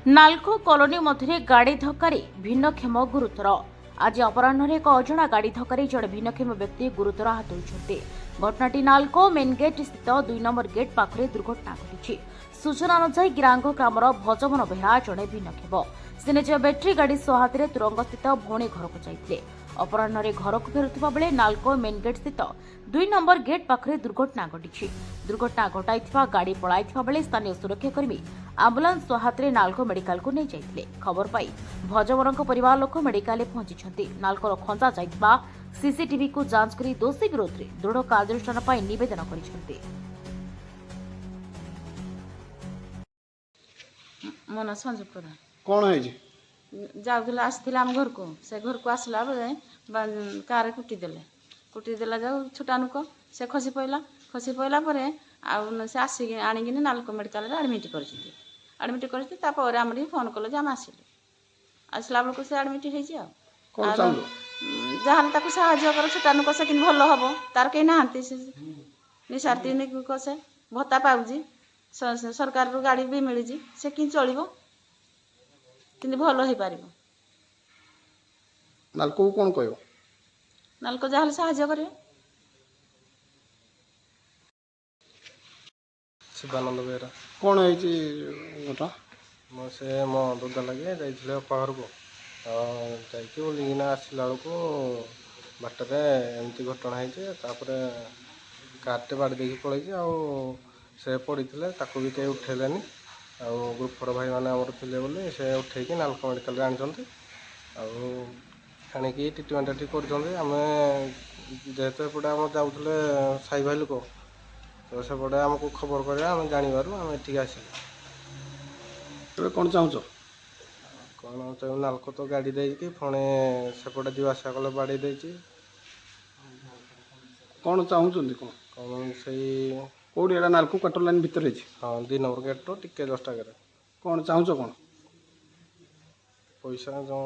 NALCO colony मध्य गाड़ी धक्कार भिन्नक्षम गुरुतर। आज अपराह एक अजणा गाड़ी धक्कार जड़े भिन्नक्षम व्यक्ति गुरुतर आहत होती। घटनाटी नालको मेन गेट स्थित 2 नंबर गेट पाखरे दुर्घटना घटी। सूचना अनुसार गिरांग ग्रामर भजमन बेहरा जड़े भिन्नक्षम से निज बैटेरी गाड़ी सहायता तुरंग स्थित भौणी घर को जाते। अपराह घर को फेरुवा बेले नालको मेन गेट स्थित 2 नंबर गेट पाखरे दुर्घटना घटी। दुर्घटना घटाई गाड़ी पलाई बेले स्थानीय सुरक्षाकर्मी आंबुलांस सहायता नालको मेडिकल को नहीं जाते। खबर पाई भजमन परिवार लोक मेडिकल पहुंची नालकोर खंचा जाइथिबा सीसीटीवी को जांच कर दोषी विरोध में दृढ़ कार्यानुष्ठान पाई निवेदन कर। मन संजय प्रधान कौन है जाऊला आसला आम घर को से घर को आसला बेले कार कुटी देला जाऊ छोटा नुक से खसी पड़ा पर से आसिक आणिकी नालको मेडिकल आडमिट कर आम फोन कल आम आसिलु आसला बेलू से आडमिट जहाँ साहय कर छोटा नुक से भल हम तार कहीं ना निशाती निक से भत्ता पाऊँगी सरकार गाड़ी भी मिली से कि चलो कि भल हो पार नालको कौन कह नालको जहाँ साहय करे। शिवानंद बेहरा कौन है घटना मो से मो दादा लगे जाइए अपाघर को बुलिकिना आसला बेलू बाटर एमती घटना होपर कारटे बाड़ी देखी पड़े से पड़ी ताकू भी कहीं उठेलेनि ग्रुप भाई मैंने आमर थे बोले से उठेकी नालको मेडिकल आनी आणिकी ट्रिटमेंट ठीक करें जेहेतु एपटे आम जाऊे साई भाई लोक तो सेपटे आमको खबर कर जानवर आम ठीक आसिलु कौन चाहूच कौन चाहिए नालको तो गाड़ी देकी पुणी सेपटे जीवासा कले बाड़ी दे कौन चाहूँ कौन से कौटी एटा नालको क्वार्टर लाइन भितर हाँ 2 नंबर गेट टिके 10 टाक कौन चाहूच कौन पैसा जो